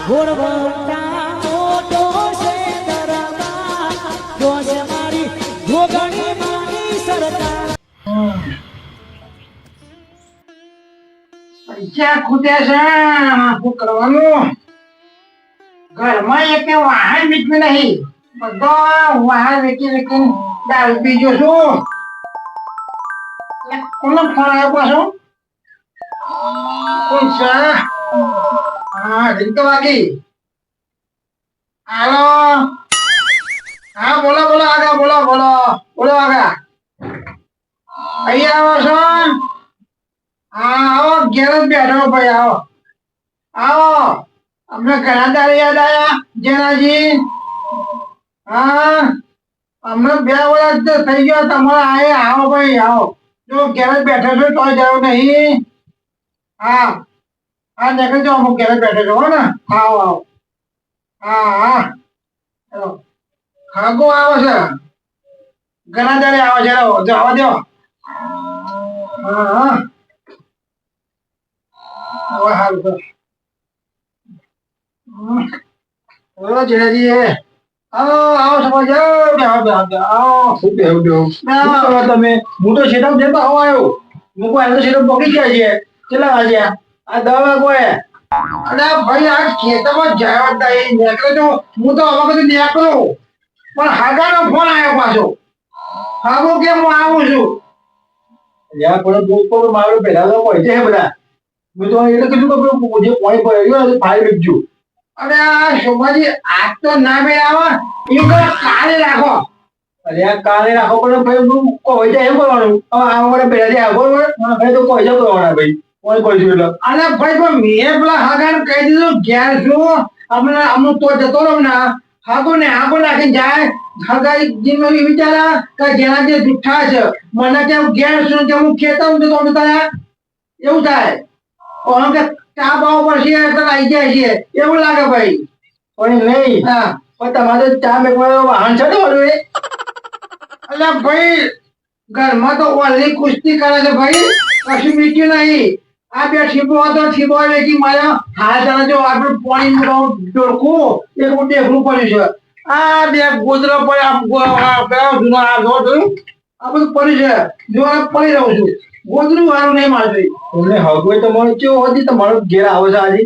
ઘોડવંટા મોટો છે દરબાર જોશ મારી જોગણી માની સરકાર પૈસા ખૂટ્યા છે શું કરવાનું ઘરમાં એક વાહન વેચવું નહીં બધો વાહન વેચી દારૂ પીજો છું કોનો ફોન આવ્યો પાછો કોણ છે હા રીંગ વાગી હાલો હા બોલો બોલો આગા બોલો બોલો બોલો આગા અહીંયા આવો છો હા આવો ઘેર જ બેઠો ભાઈ આવો આવો અમને ઘણા દાડા યાદ આયા જેનાજી હા અમને 2 વર્ષ થઈ ગયો તમારા આયા આવો ભાઈ આવો જો ઘેર જ બેઠો છો તો જાવ નહીં હા હા દેખો જો અમુક ઘેર જ બેઠો છો હો ને આવો આવો હા હા ચલો ખાગો આવે છે ઘણા દાડે આવે છે જો આવા દો હા હા હવે હાલ તો બોલો જેનાજી આવો આવો સમજ આવો શું બેહું તમે હું તો સેટઅપ જતો આવો આવ્યો હું કોઈ તો સેટઅપ પકડી ગયા છે કેટલા વાગ્યા આ 10 વાગે અરે ભાઈ આ ખેતરમાં જાય નીકળે તો હું તો હવે બધું નીકળું પણ હાગાનો ફોન આવ્યો પાછો હાગો કે હું આવું છું યાર પણ દોસ્તો મારો પહેલા તો પૈસે હે બધા મેં તો એટલે કીધું કે મુझे પોઈન્ટ પર આવ્યો ફાઇલ લખજો અરે આ શોભાજી આજ તો ના બે આવે એવું કે કાલે રાખો અરે આ કાલે રાખો પણ ભાઈ હું કોઈ જાય એમ કરવાનું હવે આ વખતે પહેલાથી આગો મને તો કોઈ જાય કરવાના ભાઈ કોઈ કહીશું એટલે અને ભાઈ પણ મેં પેલા હાગાને કહી દીધું ઘેર છું અમને તો જતો રહું ને હાગો ને આગો નાખીને જાય હગાઈ જીનો વિચારા કે જેના જે જુઠ્ઠા છે મને કેમ ઘેર છું કે હું ખેતર તો તમે ત્યાં એવું થાય પણ કે ચા ભાવ પર છે એટલે આવી જાય છે એવું લાગે ભાઈ પણ નહીં હા પણ તમારે ચા મેકવાનો વાહન છે ને ઓલું એટલે ભાઈ ઘરમાં તો ઓલી કુસ્તી કરે છે ભાઈ કશું મીઠું નહીં આ બે ઠીપો હતો ઠીપો વેચી મારા હાથ તને જો આપણે પાણી ડોળખું એક ડેકડું પડ્યું છે આ બે ગોદરો પડ્યા જૂનો આ જોયું આ બધું પડ્યું છે જો પડી રહ્યું છું ગોદરું વાળું નહીં મારતો તમને હવે તમારો કેવો હતી તમારો ઘેર આવે છે આજે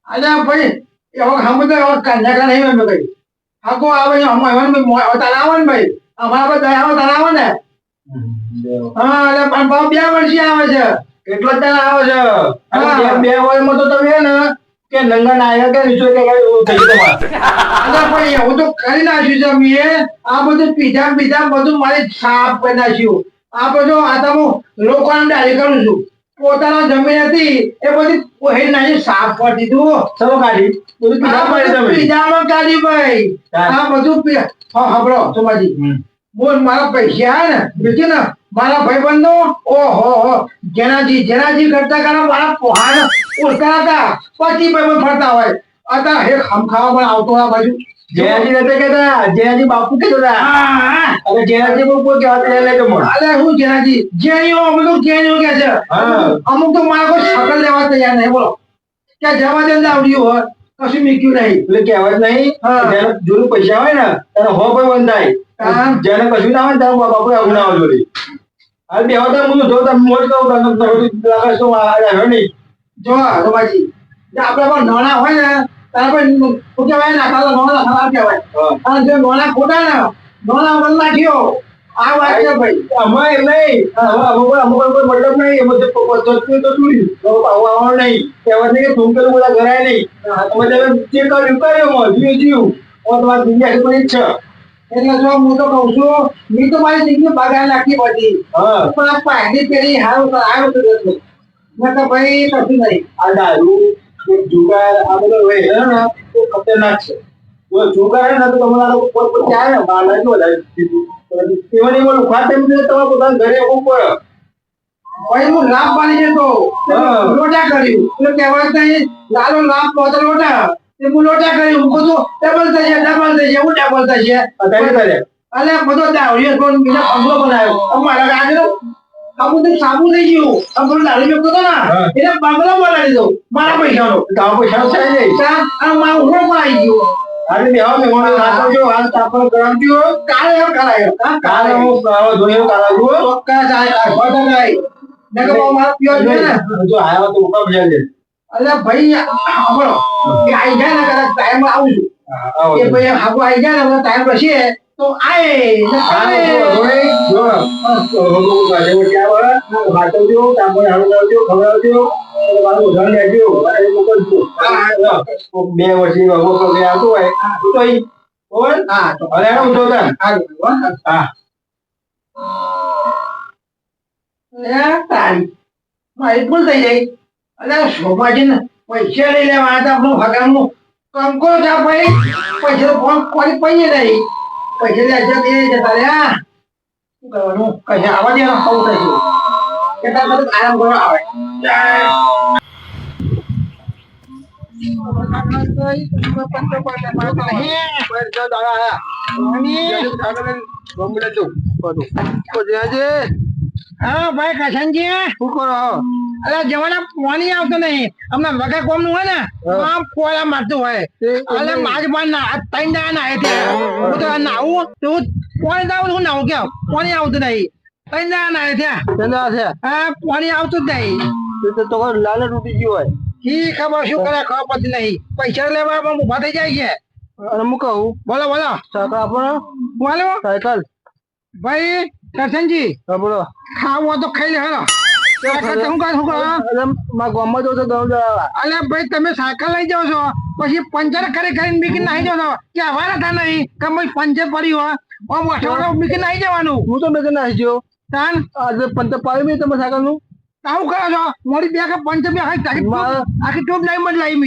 અલ્યા ભાઈ હવે હમ તો કન્યા નહીં મેં ભાઈ હાકો આવે તારા આવે ને ભાઈ અમારા પર દયા આવે તારા આવે ને હા એટલે પણ ભાવ 2 વર્ષે આવે છે એટલો જ તારા આવે છે 2 વર્ષમાં તો તમે ને કે નંગા નાયા કે નીચો કે થઈ તમારે અલ્યા ભાઈ હું તો કરી નાખ્યું છે મેં આ બધું પીધા બધું મારી સાફ કરી નાખ્યું આ બધું આ તો હું લોકોને ડાળી કરું છું પોતાના જમીન હતી એ બધી કોઈ નાખી સાફ કરી દીધું ચલો કાઢી બધું પીધા કાઢી ભાઈ આ બધું હબળો સોમાજી બોલ મારા પૈસા હે ને બીજું ને મારા ભાઈબંધો ઓહો જેનાજી કરતા કરવા મારા પોહાને ઓળખા હતા પછી ભાઈબંધ ફરતા હોય અત્યારે હે ખમખાવા પણ આવતો આ બાજુ જેનાજી નતા કેતા જેનાજી બાપુ કેતા હતા અરે જેનાજી બહુ કોઈ કહેવા લે તો મને અલે હું જેનાજી જેણીઓ બધું જેણીઓ કે છે અમુક તો મારા કોઈ શકલ લેવા તૈયાર નહીં બોલો કે જવા દે આવડ્યું હોય કશું મીક્યું નહીં એટલે કહેવાય નહીં જેને જોરું પૈસા હોય ને ત્યારે હો ભાઈ બંધાય જેને કશું ના હોય ત્યારે બાપુ આવું ના હોય જોડી હાલ બેવા તો હું જો તમે મોજ કહું લાગે શું આવ્યો નહીં જો રમાજી આપડે પણ નાના હોય ને તારે પણ શું કહેવાય ને તારા નાના ખરાબ કહેવાય અને જો નાના ખોટા ને નાના બદલ નાખ્યો આ વાત છે ભાઈ અમે નહીં અમુક કોઈ મતલબ નહીં એમાં તો પદ્ધતિ તો જોઈ આવવાનું નહીં કહેવાય નહીં કે ઠુમકેલું બધા ઘરાય નહીં તમે તમે જે કર્યું જીવ તમારી દુનિયા કોઈ ઈચ્છા એટલે જો હું તો કઉ છું મેં તો મારી જિંદગી બગાડી નાખી બધી પણ આ પાણી પેલી હારું તો જતું મેં તો ભાઈ કશું નહીં આ દારૂ જુગાર આ બધો હોય ને તો ખતરનાક છે જુગાર ને તો તમારા પોત પોત આવે ને બહાર લાગી વધારે એમાં એમાં ખાતે તમારે પોતાના ઘરે આવવું પડે ભાઈ હું લાભ પાડી જતો લોટા કર્યું એટલે કહેવાય નહીં લાલો લાભ પોતે લોટા હું લોટા કર્યું બધું ડબલ થઈ જાય હું ડબલ થઈ છે અલે બધો દાવડીઓ બીજા પગલો બનાવ્યો અમારા ગાજરો આવું તો સાબુ થઈ ગયું આ પેલો દારૂ મેકતો હતો ને એટલે બંગલો બોલાવી દીધો મારા પૈસાનો તારા પૈસાનો થઈ જાય અને મારો ઉભો પણ આવી ગયો અરે બેહો મેમોનો નાખજો હાલ તાપણ કરાવજો કાલે એમ કરાયો કાલે હું ધોયો કરાવજો ચોક્કસ આ ખોટા નહીં નકે બહુ મારો પીઓ છે ને જો આયો તો ઉપર બજાર દે અરે ભાઈ સાંભળો એ આવી જાય ને કદાચ ટાઈમ આવું છું એ ભાઈ હાગો આવી જાય ને ટાઈમ રહેશે તો બે વર્ષની આવતું હોય મારી ભૂલ થઈ જાય અરે શોભાજી ને પૈસા લઈ લેવા આપણું હગાનું કંકો જા ભાઈ પૈસા ફોન કોઈ પૈયે નહીં પૈસા લે જગ એ જતા રહ્યા શું કરવાનું કઈ આવા દે આવું થઈ ગયું કેટલા બધું આરામ કરવા આવે હા ભાઈ કશનજી શું કરો અરે જવાના પાણી આવતો નહીં હમણાં વગર કોમ નું હોય ને આમ કોળા મારતું હોય અરે માજ બાર ના ત્રણ દાડા ના હું તો નાવું તો પાણી દાવું હું નાવું કેમ પાણી આવતું નહીં ત્રણ દાડા ના છે હા પાણી આવતું જ નહીં તો લાલ તૂટી ગયું હોય ઈ ખબર શું કરે ખબર પડતી નહીં પૈસા લેવા ઉભા થઈ જાય છે અને હું કહું બોલો બોલો સાયકલ આપો બોલો સાયકલ ભાઈ કરશનજી બોલો ખાવું તો ખાઈ લે હેલો ભાઈ તમે સાયકલ લઈ જાઓ છો પછી પંચર કરીને બીકી નાહી જાવ છો કે હવા ના નહીં કે પંચર પડ્યું હોય બીકી નાહી જવાનું હું તો મેં નાહી ગયો તાન આજે પંચર પાડી મેં તમે સાયકલ નું આવું કરો છો મોડી બે કે પંચર બે આખી ટ્યુબ લાઈન માં લાવી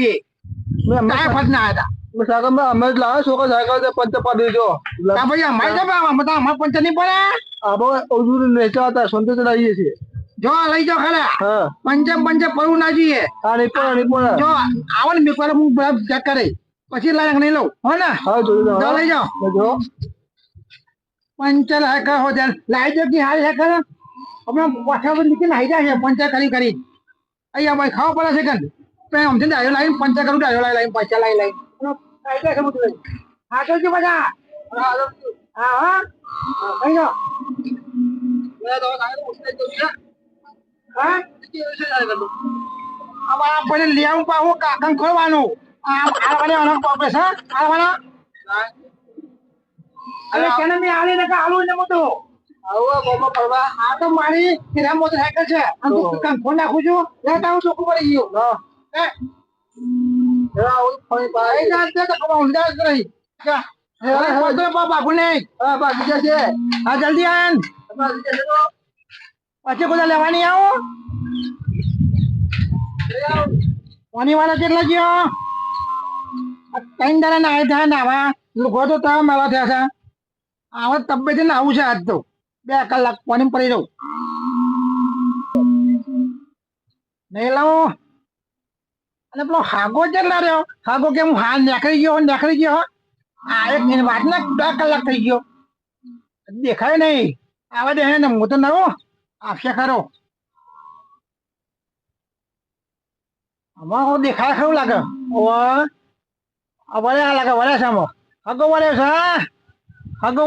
મેં ફસ ના હતા સાયકલ માં અમે લાવે છોકરા સાયકલ પંચર પાડી દેજો ભાઈ અમારે અમારે પંચર નહીં પડે આપણે નેચા હતા સંતોષ લાવીએ છીએ જો લઈ જાઓ ખરા પંચે પડવું ના જોઈએ જો આવો ને મેં હું બરાબર ચેક કરે પછી લાયક નહીં લઉં હો ને લઈ જાઓ પંચર હેકર હો જાય લાઈ દો કે હાલ હેકર હમણાં પાછા નીકળી નાઈ જાય છે પંચર કરી અહીંયા ભાઈ ખાવા પડે છે કે આમ છે ડાયો લાઈન પંચર કરું ડાયો લાઈન પૈસા લાઈ હા તો જો બધા હા હા લઈ જાઓ આપણે લેવું પાવું કાકન ખોલવાનું મારી હીરા મોટરસાયકલ છે કંખો નાખું છું લેતા હું ચોખ્ખું પડી ગયું બાપુ નહીં હા જલ્દી આન પછી બધા લેવાની આવો પાણી વાળા કેટલા ગયો ત્રણ દાડા ના થયા નાવા લોકો તો તાવ માવા થયા છે આવા તબિયત ને આવું છે આજ તો 2 કલાક પાણી પડી જવું નહીં લાવો અને પેલો હાગો કેટલા રહ્યો હાગો કેમ હાલ નીકળી ગયો આ એક વાત ને 2 કલાક થઈ ગયો દેખાય નહીં આવા દે ને હું તો નવો આપશે ખરો આમાં દેખાય ખરું લાગે વળે છે આમાં હગો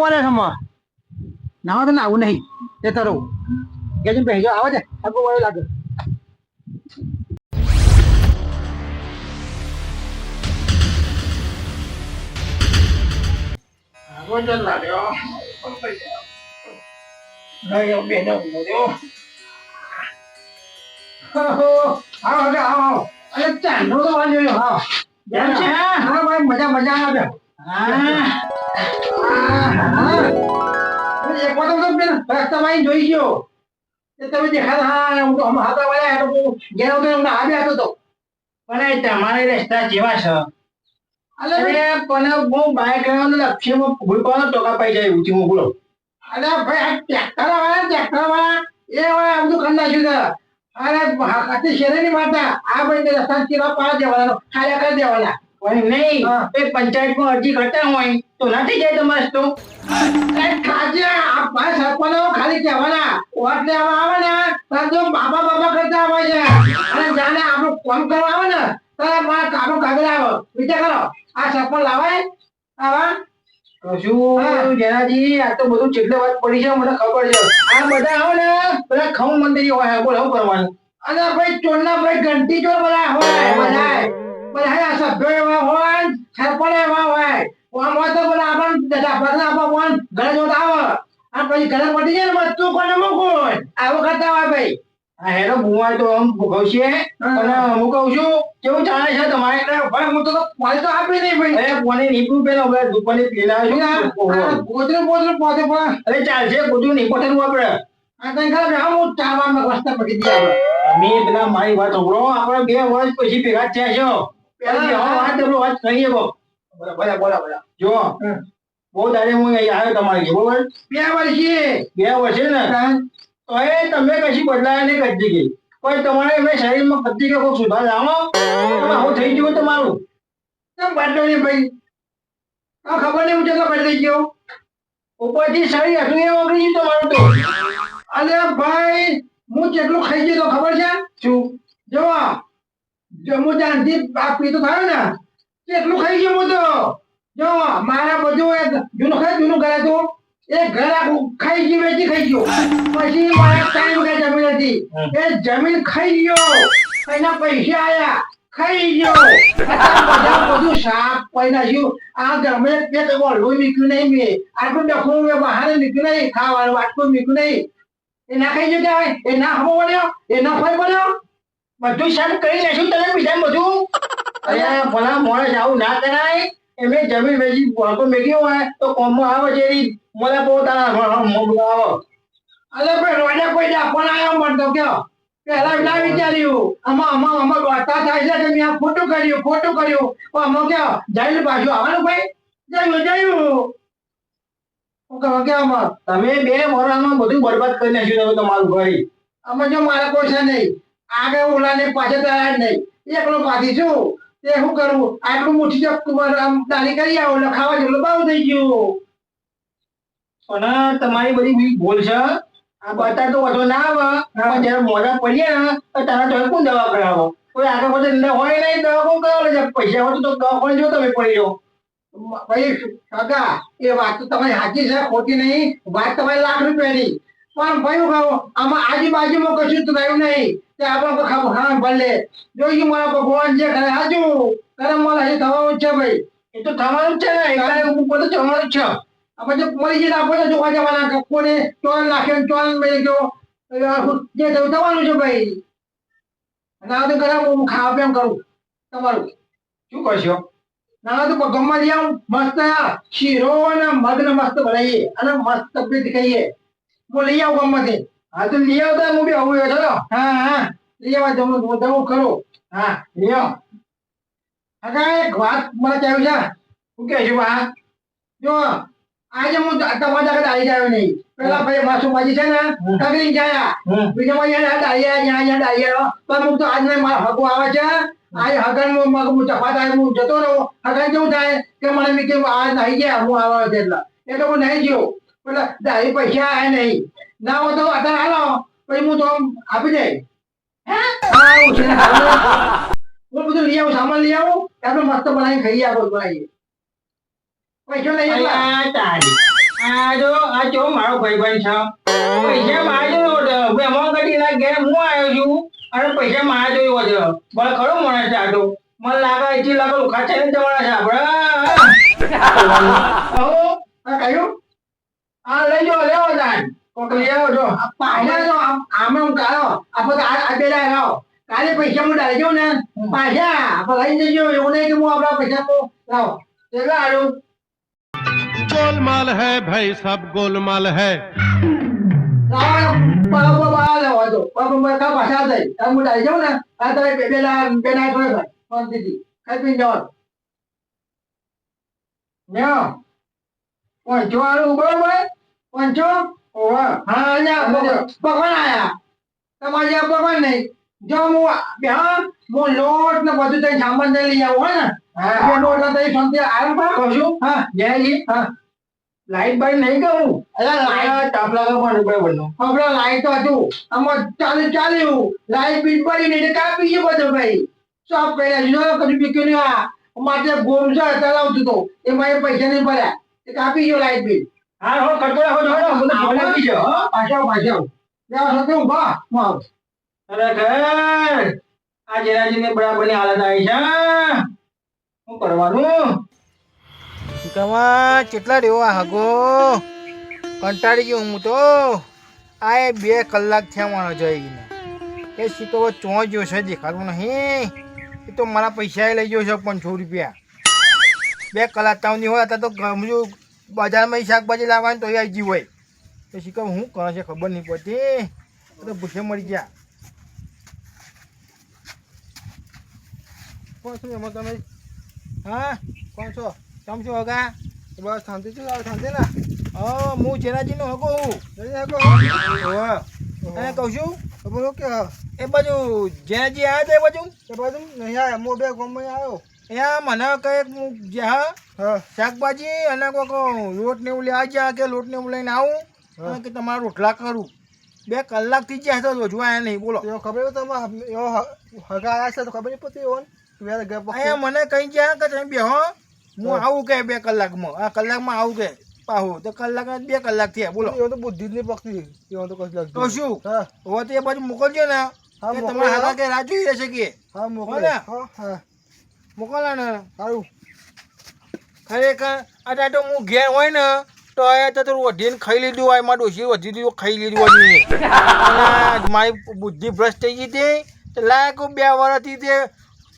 વળે છે ના તો આવું નહીં તે તરું ગેજન પહેજો આવે છે હગો વળે લાગે હગો જલ લાગ્યો નહીં બેનો આવો અરે ચાંદો તો વાંચ્યો હા કેમ છે હા ભાઈ મજા આવે એક વાર તો રસ્તામાં જોઈ ગયો તમે દેખાતા હા હું તો હાથા વાળા ઘેર આવ્યા હતો પણ તમારે રસ્તા જેવા છે અરે પણ બહુ બાઈક લક્ષ્યમાં ભૂલ પાડો ટોકા પાઈ જાય ઊંચી બોલો અરે ભાઈ આ ટ્રેક્ટર વાળા એ વાળા આમ તો કરી નાખ્યું છે અરે શેરની માતા આ ભાઈ રસ્તા કેવા પાર દેવાના ખાયા કરી દેવાના કોઈ નહીં હા. એ પંચાયતમાં અરજી કરતા હોય તો ના થઈ જાય તમારે તો એ ખાજા આ ભાઈ સરપંચો ખાલી કહેવાના વોટ લેવા આવે ને ત્યારે તો બાબા બાબા કરતા આવે છે અને જાણે આપણું કામ કરવા આવે ને ત્યારે મારા કામ કાગળ આવે વિચાર કરો આ સરપંચ લાવાય આવા હા. કશું જેનાજી આ તો બધું ચેટલે વાત પડી છે મને ખબર છે આ બધા આવે ને બધા ખમ મંદિર હોય બોલ શું કરવાનું અને ભાઈ ચોરના ભાઈ ઘંટી ચોર બધા હોય બધા બધા સભ્યો એવા હોય સરપંચ એવા હોય આમ હોય તો બધા આપણને દાદા પ્રશ્ન આપવા કોણ ઘરે જોતા આવે અને પછી ઘરે પડી જાય ને બધું કોને મૂકું આવું કરતા હોય ભાઈ આ હેરો બુવાય તો આમ ભોગવશે અને હું કહું છું કેવું ચાલે છે તમારે એટલે ભાઈ હું તો પાણી તો આપી નહીં ભાઈ અરે કોને નીકળું પેલા હવે દુકાને પીલા ગોતરું ગોતરું પોતે પણ અરે ચાલશે બધું નહીં પટેલું આપડે આ કઈ ખબર હું ચાવામાં રસ્તા પડી ગયા અમે પેલા મારી વાત સાંભળો આપણે 2 વર્ષ પછી ભેગા થયા છો પેલા જે વાત આપણે વાત કરીએ બો બોલા બોલા બોલા જો બહુ દાડે હું અહીં આવ્યો તમારી ઘરે, બરોબર 2 વર્ષે 2 વર્ષે ને તો એ તમે કશી બદલાયા નહીં કરતી ગઈ કોઈ તમારે મેં શરીરમાં કરતી કે કોઈ સુધાર લાવો તમે આવું થઈ ગયું તમારું કેમ બદલો નહીં ભાઈ આ ખબર નહીં હું કેટલો બદલાઈ ગયો ઉપરથી શરીર હતું એ ઓગળી ગયું તમારું તો અરે ભાઈ હું જેટલું ખાઈ ગયો તો ખબર છે શું જો હું ત્યાંથી આ પીતો થયો ને કેટલું ખાઈ ગયો હું તો જો મારા બધું એ જૂનું ઘર હતું એ ઘર આખું ખાઈ ગયું વેચી ખાઈ ગયો પછી મારા 3 વીઘા જમીન હતી એ જમીન ખાઈ ગયો એના પૈસા આયા ખાઈ ગયો બધા બધું સાફ કરી નાખ્યું આ ગમે તે ઓલું નીકળ્યું નહીં મેં આટલું ડખું મેં બહાર નીકળ્યું નહીં ખાવાનું આટલું નીકળ્યું નહીં એ ના ખાઈ ગયો ત્યાં એ ના હમો બન્યો એ ના ફળ બન્યો બધું સાફ કરી લેશું તમે બીજા બધું અરે ભલા માણસ આવું ના કરાય એમે જમીન વેચી ભોળકો મેગ્યો હોય તો કોમમાં આવે છે એની મને પોતાના બોલાવો અરે ભાઈ રોડે કોઈ દે ફોન આવ્યો મળતો કયો પેલા ના વિચાર્યું આમાં વાર્તા થાય છે કે મેં આ ખોટું કર્યું પણ આમાં કયો જઈને પાછું આવવાનું ભાઈ જયું હું કહું કે આમાં તમે 2 વર્ષમાં બધું બરબાદ કરી નાખ્યું તમે તમારું ઘર આમાં જો મારા કોઈ છે નહીં આગળ ઓલાને પાછળ તૈયાર નહીં એકલો પાછી છું તે શું કરવું આટલું મોટી આમ દાલી કરી આવો એટલે ખાવા જેટલું બાવ થઈ ગયું પણ તમારી બધી બી ભૂલ છે આ બતા તો વધુ ના આવે પણ જયારે મોઢા પડીએ ને તો તારા તો કોણ દવા કરાવો કોઈ આગળ પછી અંદર હોય નહીં દવા કોણ કરાવો છે પૈસા હોય તો દવાખાને જો તમે પડી જાઓ ભાઈ કાકા એ વાત તો તમારી સાચી છે ખોટી નહીં વાત તમારી ₹1,00,000 પણ ભાઈ હું કહું આમાં આજુબાજુમાં કશું તો રહ્યું નહીં તે આપણે ખબર હા ભલે જોઈ મારા ભગવાન જે કરે હાજુ કરે મને હજી થવાનું જ છે ભાઈ એ તો થવાનું જ છે ને એકલા ઉપર તો થવાનું જ છે આપણે જો મળી જઈને આપણે જોવા જવાના કોને ચોલ નાખ્યો ચોલ મળી ગયો જે થયું થવાનું છે ભાઈ ના તો કરે હું ખાવા પેમ કરું તમારું શું કરશો ના તો ગમવા લઈ આવું મસ્ત શીરો અને મગને મસ્ત બનાવીએ અને મસ્ત તબિયત ખાઈએ હું લઈ આવું ગમવાથી હા તો લઈ આવતા હું બી આવું ચલો હા લઈ આવવા જવું ખરું હા લઈ આવો હા એક વાત મને કહેવું છે શું કે છે બા જો આજે હું તમારા આગળ આવી ગયો નહીં પેલા ભાઈ માસુબાજી છે ને તગડી ગયા બીજા ભાઈ ડાળિયા પણ હું તો આજ નહીં મારા હગો આવે છે આ હગન હું ચપાત આવે હું જતો રહું હગન કેવું થાય કે મને મેં કેવું આ નહીં ગયા હું આવે છે એટલે હું નહીં ગયો પેલા દાળી પૈસા આવે નહીં ના હોય તો અત્યારે હાલો પછી હું તો આપી દે હું બધું લઈ આવું સામાન લઈ આવું આપણે મસ્ત બનાવી ખાઈએ આપણે બનાવીએ પૈસા લઈ તારી આ જો આ જો મારો ભાઈબંધ છે પૈસા મારા જો એમાં ગટી ના ઘેર હું આવ્યો છું અને પૈસા મારા જોયો છે બળ ખરો માણસ છે આ તો મને લાગે 80 લાખ લુખા છે ને જવાના છે આપણે આ કયું આ લઈ જો લેવો તાન કોક લઈ આવો જો પાછા જો આમે હું કાઢો આપણે આ પેલા લાવો કાલે પૈસા હું ડાળી જાઉં ને પાછા આપણે લઈ જજો એવું નહીં કે હું આપણા પૈસા તો લાવો કેટલા આલું गोलमाल है भाई सब गोलमाल है લાવો બાબા લેવા દો બાબા કા પાછા દઈ હું ડાળી જાઉં ને આ તમે પેલા બેના થોડે ભાઈ ફોન દીધી ખાઈ પીને જવાનું ન્યો પંચો આલું બરોબર પંચો ઓવા હા અહીંયા ભગવાન આયા તમારે જ્યાં ભગવાન નહીં જો હું લોટ ને બધું તઈ સામાન લઈ લઈ આવું હે ને હા. બે લોટ તઈ શાંતિ આરામ કરો કહું છું હા જયાજી હા લાઈટ બાઈટ નહીં કહું અરે લાઈટ તાપ લાગે પણ બરાબર નો આપણે લાઈટ તો હતું આમાં ચાલ્યું લાઈટ બીટ પડી ને એટલે કાપી ગયું બધું ભાઈ સબ કર્યા જો કશું બીક્યું નહીં આ માટે ગોમ છે ચલાવતું તો એમાં એ પૈસા નહીં ભર્યા એ કાપી ગયો લાઈટ બિલ હા હો કરતો રાખો છો મને ભૂખ લાગી છે હો પાછા ત્યાં સાથે ઉભા હું આવું ખરેખર આ જયરાજીને બરાબરની હાલત આવી છે શું કરવાનું શીખામાં કેટલા રેવા હગો કંટાળી ગયો હું તો આ 2 કલાક થયા મારો જઈને એ શીખો ચો ગયો છે દેખાતું નહીં એ તો મારા પૈસા લઈ ગયો છે 500 રૂપિયા 2 કલાક તાવની હોય અત્યારે તો ગમજું બજારમાં શાકભાજી લાવવાની તો આવી ગયું હોય તો શીખો શું કરે છે ખબર નહીં પડતી તો ભૂસે મરી ગયા કોણ છો એમાં તમે હા કોણ છો કેમ છો હગા બસ શાંતિ છું શાંતિ ને હું જેનાજીનો હગો હું એને કહું છું બોલો કે એ બાજુ જેનાજી આવ્યા હતા એ બાજુ નહીં આવ્યા હું 2 ગામમાં આવ્યો અહીંયા મને કંઈક હું જ્યાં શાકભાજી અને કોઈક લોટ ને એવું લેવા ગયા કે લોટ ને એવું લઈને આવું અને કે તમારા રોટલા કરું 2 કલાકથી જ્યાં તો હજુ આવ્યા નહીં બોલો ખબર તમે હગા આવ્યા છે તો ખબર નહીં પડતી અહીંયા મને કઈ ગયા કે તમે બેહો હું આવું કે 2 કલાકમાં આ કલાકમાં આવું કે પાહુ તો કલાક 2 કલાક થયા બોલો એ તો બુદ્ધિ જ નહીં પકડી એ તો કશું લાગતું તો શું હવે તો એ બાજુ મોકલજો ને કે તમારા હાલા કે રાહ જોઈ રહેશે કે હા મોકલે હા મોકલા ને સારું ખરેખર આ તો હું ઘેર હોય ને તો એ તો વધીને ખાઈ લીધું હોય મારું ડોસી વધી દીધું ખાઈ લીધું હોય મારી બુદ્ધિ ભ્રષ્ટ થઈ ગઈ હતી તો લાયક 2 વર્ષથી તે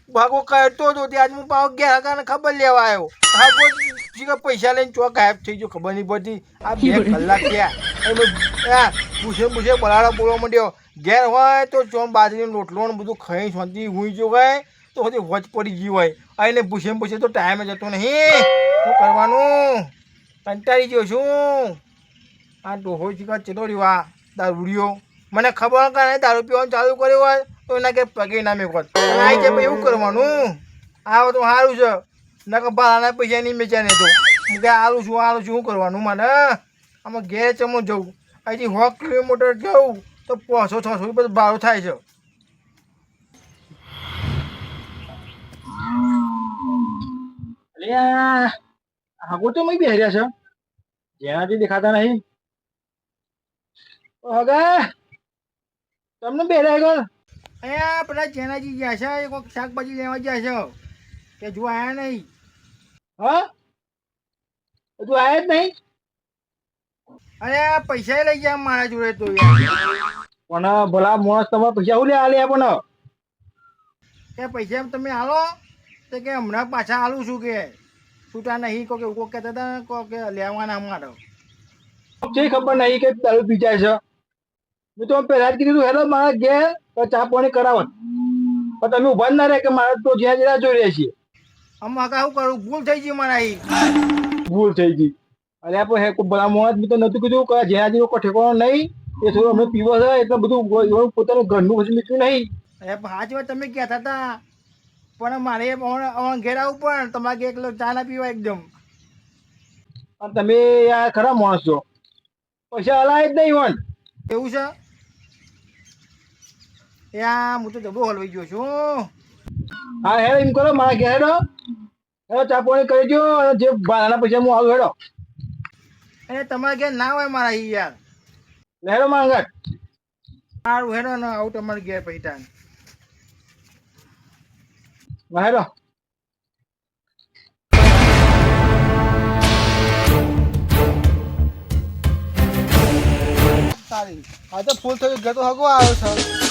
ભાગો કરતો હતો તે આજ હું પાવ ગયા હગાને ખબર લેવા આવ્યો હા કોઈ પૈસા લઈને ચોક ગાયબ થઈ ગયો ખબર નહીં પડતી આ 2 કલાક થયા પૂછે બરાડા બોલવા માંડ્યો ઘેર હોય તો ચોમ બાજરીનો રોટલો ને બધું ખાઈ શાંતિ હુઈ ગયો હોય તો બધી વચ પડી ગઈ હોય એને પૂછે તો ટાઈમ જતો નહીં શું કરવાનું કંટાળી ગયો છું આ ડોહો ચીકા ચેટો રીવા દારૂડિયો મને ખબર કે દારૂ પીવાનું ચાલુ કર્યો હોય તો એના કે પગે ના મેં આવી જાય એવું કરવાનું આ તો સારું છે ના કે ભાડાના પૈસા નહીં મેચ્યા ને તો હું કે આલું છું શું કરવાનું મને આમાં ઘેર ચમો જવું અહીંથી 100 કિલોમીટર જવું તો 500-600 રૂપિયા ભાડું થાય છે અલ્યા હાગો તો મેં બેહર્યા છે જેનાથી દેખાતા નહીં હગા તમને બેહર્યા આગળ અહીંયા પેલા જેનાજી ગયા છે એ કોઈક શાકભાજી લેવા ગયા છે કે જો આયા નહીં હા તું આયા જ નહીં અરે પૈસા લઈ ગયા મારા જોડે તો યાર પણ ભલા માણસ તમારે પૈસા હું લે આલ્યા પણ કે પૈસા તમે આલો તો કે હમણાં પાછા આલું છું કે છૂટા નહીં કોઈ એવું કહેતા હતા કોઈ કે લેવાના મારો જે ખબર નહીં કે દારૂ પીચાય છે મેં તો પહેલા જ કીધું હેલો મારા ઘેર ચા પાણી કરાવત પણ તમે ઉભા જ ના રહે કે મારે તો જ્યાં જ્યાં જોઈ રહ્યા છીએ આમાં શું કરું ભૂલ થઈ ગઈ મારા ભૂલ થઈ ગઈ અરે આપણે ભલા મોત મેં તો નતું કીધું કે જ્યાં જેવો કોઈ ઠેકાણો નહીં એ થોડું અમે પીવો છે એટલે બધું પોતાનું ઘરનું પછી મીઠું નહીં અરે હાચ વાત તમે કહેતા હતા પણ મારે ઘેર આવું પણ તમારે ઘેર એકલો ચા ના પીવા એકદમ અને તમે યાર ખરા માણસ છો પૈસા હલાય જ નહીં વન એવું છે યા હું તો જબરો હલવાઈ ગયો છું હા હેડો એમ કરો મારા ઘેર હેડો હેડો ચા પાણી કરી દો અને જે ભાડાના પૈસા હું આવું હેડો અરે તમારા ઘેર ના હોય મારા યાર હેડો મારા ઘર સારું હેડો ને આવું તમારે ઘેર પૈસા હેડો સારી આ તો ફૂલ થયું ઘર તો હગો આવ્યો છે